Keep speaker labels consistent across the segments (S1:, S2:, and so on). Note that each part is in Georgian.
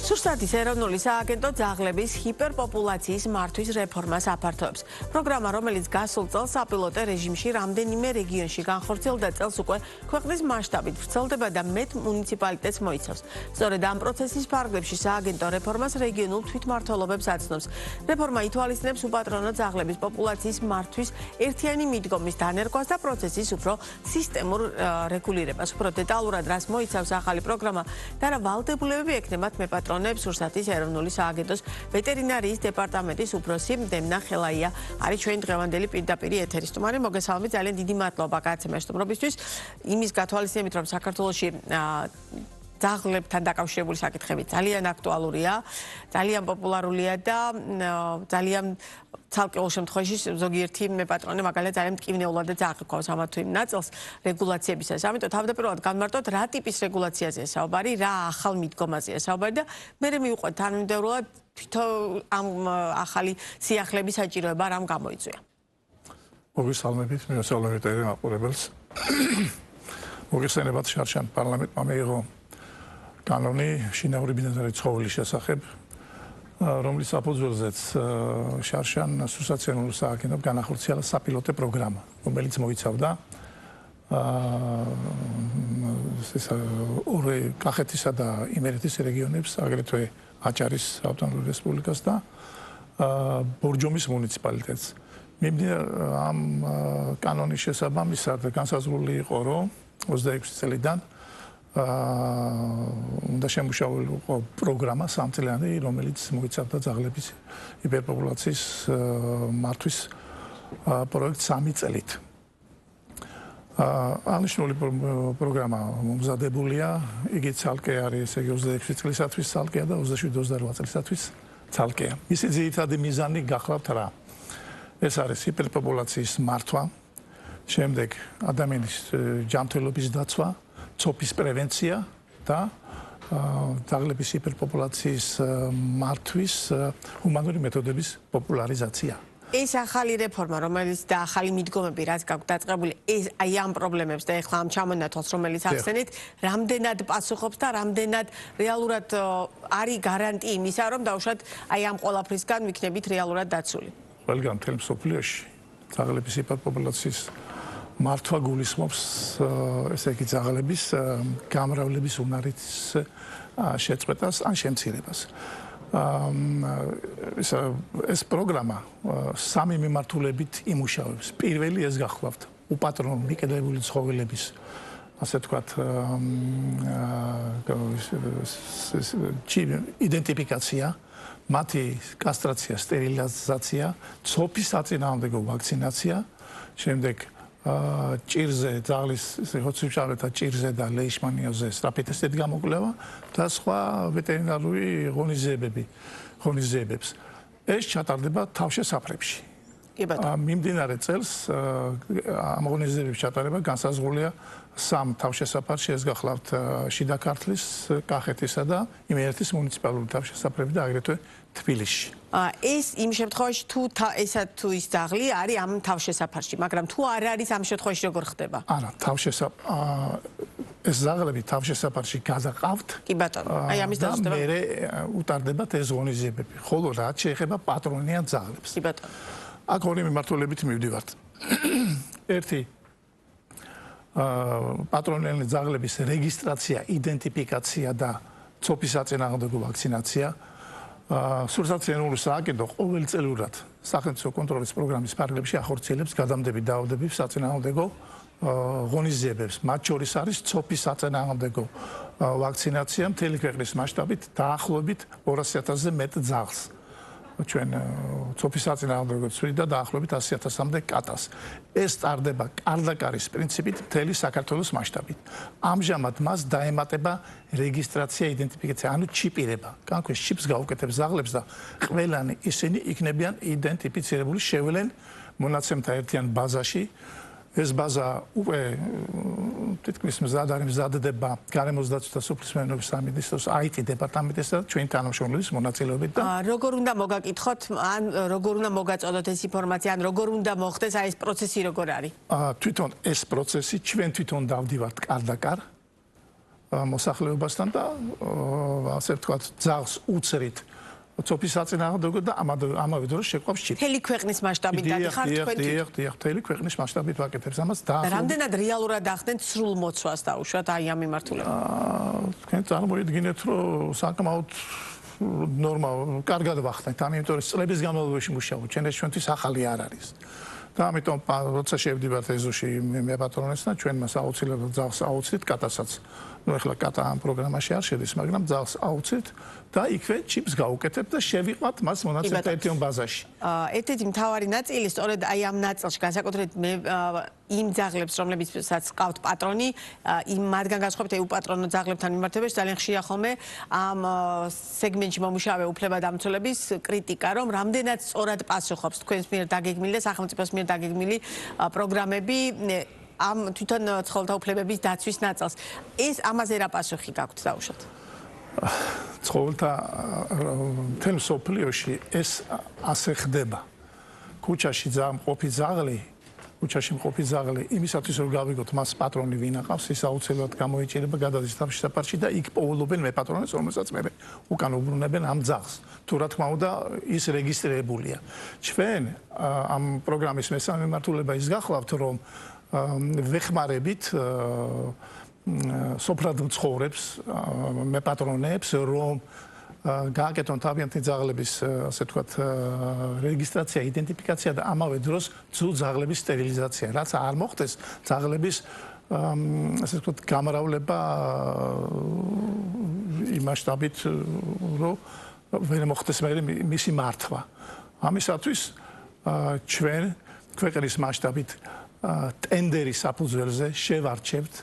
S1: სურსათის ეროვნული სააგენტო ძაღლების ჰიპერპოპულაციის მართვის რეფორმას აფართოებს. პროგრამა, რომელიც გასულ წელს საპილოტო რეჟიმში რამდენიმე რეგიონში განხორციელდა, წელს უკვე ქვეყნის მასშტაბით ვრცელდება და მეტ მუნიციპალიტეტს მოიცავს. სწორედ ამ პროცესის ფარგლებში სააგენტო რეფორმას რეგიონულ თვითმმართველობებს აცნობს. რეფორმა ითვალისწინებს უპატრონო ძაღლების პოპულაციის მართვის ერთიანი მიდგომის დანერგვას და პროცესის უფრო სისტემურ რეგულირებას. უფრო დეტალურად რას მოიცავს ახალი პროგრამა და რა ვალდებულებები ექნებათ მეპატრონეებს, სურსათის ეროვნული სააგენტოს ვეტერინარიის დეპარტამენტის უფროსი დემნა ხელაია არის ჩვენი დღევანდელი პირდაპირი ეთერის სტუმარი. მოგესალმებით, ძალიან დიდი მადლობა კაცემ სტუმრობისთვის. იმის გათვალისწინებით, რომ საქართველოში ძაღლებთან დაკავშირებული საკითხები ძალიან აქტუალურია, ძალიან პოპულარულია და ძალიან ცალკეულ შემთხვევაში ზოგიერთი მეპატრონე მაგალითად ძალიან მტკივნეულად და ძაღლებს ამა თუ იმ ნაწილს რეგულაციებისას. ამიტომ თავდაპირველად განმარტოთ რა ტიპის რეგულაციაზეა საუბარი, რა ახალ მიდგომაზეა საუბარი და მერე მივყვეთ თანმიმდევრულად თვითონ ამ ახალი სიახლეების საჭიროება რამ გამოიწვია.
S2: მოგესალმებით, მივესალმებით აყურებელს. მოგესალმებით შარშან პარლამენტმა მიიღო კანონი შინაური ბინადარი ცხოველის შესახებ, რომლის საფუძველზეც შარშან სურსათის ეროვნულ სააგენტომ განახორციელა საპილოტო პროგრამა, რომელიც მოიცავდა კახეთისა და იმერეთის რეგიონებს, აგრეთვე აჭარის ავტონომურ რესპუბლიკას და ბორჯომის მუნიციპალიტეტს. ამ კანონის შესაბამისად განსაზღვრული იყო, რომ 26 წლიდან უნდა შემუშავებულიყო პროგრამა სამწლიანი, რომელიც მოიცავდა ძაღლების ჰიპერპოპულაციის მართვის პროექტს 3 წლით. აღნიშნული პროგრამა მომზადებულია, იგი ცალკე არის, ესე იგი 26 წლისათვის ცალკეა და 27-28 წლისათვის ცალკეა. მისი ძირითადი მიზანი გახლავთ რა? ეს არის ჰიპერპოპულაციის მართვა, შემდეგ ადამიანის ჯანმრთელობის დაცვა, ცოფის პრევენცია და ძაღლების ჰიპერპოპულაციის მართვის ჰუმანური მეთოდების პოპულარიზაცია.
S1: ეს ახალი რეფორმა, რომელიც და ახალი მიდგომები, რაც გაქვთ დაწყებული, ეს აი ამ პრობლემებს და ეხლა ამ ჩამონათვალს, რომელიც ახსენეთ, რამდენად პასუხობს და რამდენად რეალურად არის გარანტია იმისა, რომ დაუშვათ აი ამ ყველაფრისგან ვიქნებით რეალურად დაცული.
S2: ყველგან მთელ მსოფლიოში ძაღლების ჰიპერპოპულაციის მართვა გულისხმობს ესე იგი ძაღლების გამრავლების უნარის შეწყვეტას ან შემცირებას. ეს პროგრამა სამი მიმართულებით იმუშავებს. პირველი ეს გახლავთ უპატრონო მიკრედებული ცხოველების, ასე ვთქვათ, იდენტიფიკაცია, მათი კასტრაცია, სტერილიზაცია, ცოფის საწინააღმდეგო ვაქცინაცია, შემდეგ ჭირზე, ძაღლის ხოცივჭავეთა ჭირზე და ლეიშმანიოზე სტრაფიტესტით გამოკვლევა და სხვა ვეტერინარული ღონისძიებებს. ეს ჩატარდება თავშესაფრებში. მიმდინარე წელს ამ ღონისძიებების ჩატარება განსაზღვრულია სამ თავშესაფარში, ეს გახლავთ შიდა ქართლის, კახეთისა და იმერეთის მუნიციპალური თავშესაფრები და აგრეთვე თბილისში.
S1: ეს იმ შემთხვევაში თუ ის ძაღლი არის ამ თავშესაფარში, მაგრამ თუ არ არის ამ შემთხვევაში როგორ ხდება?
S2: არა, ეს ძაღლები თავშესაფარში გადაყავთ.
S1: კი ბატონო, აი ამის დასწრება.
S2: მერე უტარდებათ ეს ღონისძიებები. ხოლო რაც შეეხება პატრონიან ძაღლებს.
S1: კი ბატონო.
S2: აქ ორი მიმართულებით მივდივართ. ერთი პატრონიანი ძაღლების რეგისტრაცია, იდენტიფიკაცია და ცოფის საწინააღმდეგო ვაქცინაცია. სურსათის ეროვნული სააგენტო ყოველწლიურად სახელმწიფო კონტროლის პროგრამის ფარგლებში ახორციელებს გადამდები დაავადებების საწინააღმდეგო ღონისძიებებს. მათ შორის არის ცოფის საწინააღმდეგო ვაქცინაცია მთელი ქვეყნის მასშტაბით დაახლოებით 200,000-ზე მეტ ძაღლს. ჩვენ ცოფის საწინააღმდეგო ცვლით და დაახლოებით 100,000-მდე კატას. ეს ტარდება კარდაკარის პრინციპით მთელი საქართველოს მასშტაბით. ამჟამად მას დაემატება რეგისტრაცია, იდენტიფიკაცია, ანუ ჩიპირება. განკვეს ჩიპს გაუკეთებს ძაღლებს და ყველანი ისინი იქნებიან იდენტიფიცირებული, შევლენ მონაცემთა ერთიან ბაზაში. ეს ბაზა უკვე თითქმის მზადდება გარემოს დაცვის და სოფლის მეურნეობის სამინისტროს IT დეპარტამენტისა და ჩვენი თანამშრომლების მონაწილეობით და
S1: როგორ უნდა მოგაკითხოთ, ან როგორ უნდა მოგაწოდოთ ეს ინფორმაცია, ან როგორ უნდა მოხდეს აი ეს პროცესი როგორ არის?
S2: თვითონ ეს პროცესი ჩვენ თვითონ დავდივართ კარდაკარ მოსახლეობასთან და ასე ვთქვათ, ძაღლს უცრით ცოფის საწინააღმდეგო და ამავე დროს შეყვავს ჩიტი.
S1: მთელი ქვეყნის მასშტაბით დადიხართ თქვენ?
S2: დიახ, მთელი ქვეყნის მასშტაბით ვაკეთებს ამას და
S1: რამდენად რეალურად ახდენთ სრულ მოცვას დაუშვათ აი ამ მიმართულებად?
S2: თქვენ წარმოიდგინეთ, რომ საკმაოდ კარგად ვახდენთ, ამიტომ რომ წლების განმავლობაში მუშაობთ, ჩვენთვის ახალი არ არის. და ამიტომ როცა შევდივართ ეზოში მე პატრონესთან, ჩვენ მას აუცილებლად ძაღლს აუცილეთ კატასაც. ეხლა კატა ამ პროგრამაში არ შედის, მაგრამ ძაღლს აუცილეთ და იქვე ჩიპს გავუკეთებთ და შევიყვათ მას მონაცემთა ერთიონ ბაზაში.
S1: ერთ-ერთი მთავარი ნაწილი სწორედ აი ამ ნაწილში განსაკუთრებით მე იმ ძაღლებს, რომლებიცაც ყავთ პატრონი, მათგან განსხვავებით EU პატრონო ძაღლებთან მიმართებაში ძალიან ხშირია ხოლმე ამ სეგმენტში მომუშავე უფლებადამცველების კრიტიკა, რომ რამდენად სწორად პასუხობს თქვენს მიერ დაგეგმილი და სახელმწიფოს მიერ დაგეგმილი პროგრამები ამ თვითონ ცხოველთა უფლებების დაცვის ნაწილს. ეს ამაზე რა პასუხი გაქვთ დაუშვათ?
S2: ცხოველთა მთელ მსოფლიოში ეს ასე ხდება. ქუჩაში მყოფი ძაღლი იმისათვის რომ გავიგოთ მას პატრონი ვინ აყავს, ის აუცილებლად გამოიჭირება გადადის თავშესაფარში და იქ პოულობენ მე პატრონებს, რომელსაც მე უკან უბრუნებენ ამ ძაღლს. თუ რა თქმა უნდა ის რეგისტრირებულია. ჩვენ ამ პროგრამის მესამე მიმართულება ის გახლავთ, რომ ვეხმარებით სოფლად მცხოვრებს მე პატრონებს, რომ გააკეთონ თავიანთი ძაღლების, ასე ვთქვათ, რეგისტრაცია, იდენტიფიკაცია და ამავე დროს ძუ ძაღლების სტერილიზაცია, რაც არ მოხდეს ძაღლების ასე ვთქვათ, გამრავლება იმ მასშტაბით, რომ ვერ მოხდეს მისი მართვა. ამისათვის ჩვენ ქვეყნის მასშტაბით ტენდერის საფუძველზე შევარჩევთ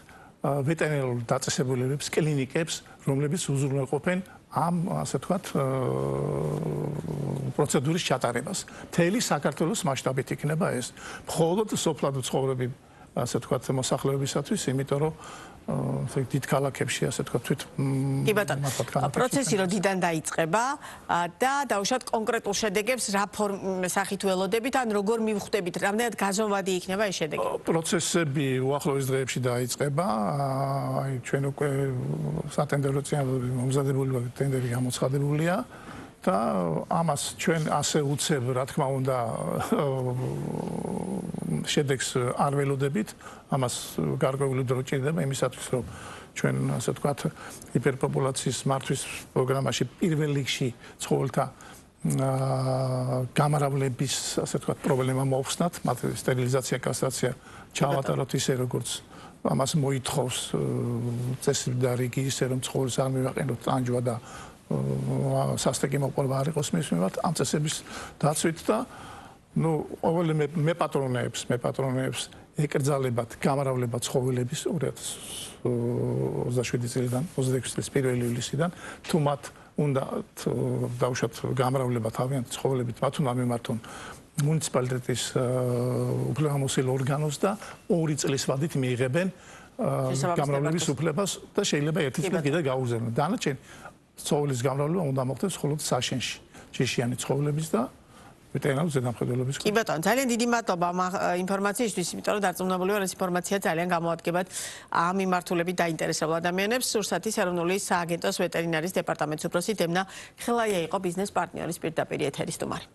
S2: ვეტერინარულ დაწესებულებებს, კლინიკებს, რომლებიც უზრუნველყოფენ ამ ასე ვთქვათ პროცედურის ჩატარებას. მთელი საქართველოს მასშტაბით იქნება ეს. მხოლოდ სოფლად მცხოვრები ასე ვთქვათ მოსახლეობისათვის, იმიტომ რომ დიდ ქალაქებში ასე ვთქვათ თვით
S1: კი ბატონო, პროცესი რომ დიდან დაიწყება და დაუშვათ კონკრეტულ შედეგებს რა სახით ველოდებით, ან როგორ მივხვდებით, რამდენად გაზომვადი იქნება ეს შედეგი?
S2: პროცესები უახლოეს დღეებში დაიწყება. აი ჩვენ უკვე სატენდერო წინადადებები მომზადებული ვართ, ტენდერი გამოცხადებულია და ამას ჩვენ ასე უცებ, რა თქმა უნდა, შედეგს არ ველოდებით, ამას გარკვეული დრო ჭირდება იმისათვის, რომ ჩვენ ასე ვთქვათ, ჰიპერპოპულაციის მართვის პროგრამაში პირველ რიგში ცხოველთა გამრავლების, ასე ვთქვათ, პრობლემა მოვხსნათ, მათ სტერილიზაცია, კასტრაცია ჩავატაროთ ისე, როგორც ამას მოითხოვს წესი და რიგი, ისე რომ ცხოველს არ მივაყენოთ ტანჯვა და სასტიკი მოყვება არ იყოს მის მიმართ ამ წესების დაცვით და ყოველი მე პატრონებს ეკრძალებათ გამრავლება ცხოველების 2027 წლიდან 26 წლის 1 ივლისიდან თუ მათ უნდა დაუშვათ გამრავლება თავიანთი ცხოველებით მათ უნდა მიმართონ მუნიციპალიტეტის უფლებამოსილ ორგანოს და 2 წლის ვადით მიიღებენ გამრავლების უფლებას და შეიძლება 1 წელი კიდე გაუგზავნონ. დანარჩენი ცხოველის გამრავლება უნდა მოხდეს მხოლოდ საშენში, ჯიშიანი ცხოველების და ვეტერინარული ზედამხედველობის.
S1: კი ბატონო, ძალიან დიდი მადლობა ამ ინფორმაციისთვის, იმიტომ რომ დარწმუნებული ვარ, ეს ინფორმაცია ძალიან გამოადგებათ ამ მიმართულებით დაინტერესებულ ადამიანებს. სურსათის ეროვნული სააგენტოს ვეტერინარიის დეპარტამენტის უფროსი დემნა ხელაია იყო ბიზნეს პარტნიორის პირდაპირ ეთერის სტუმარი.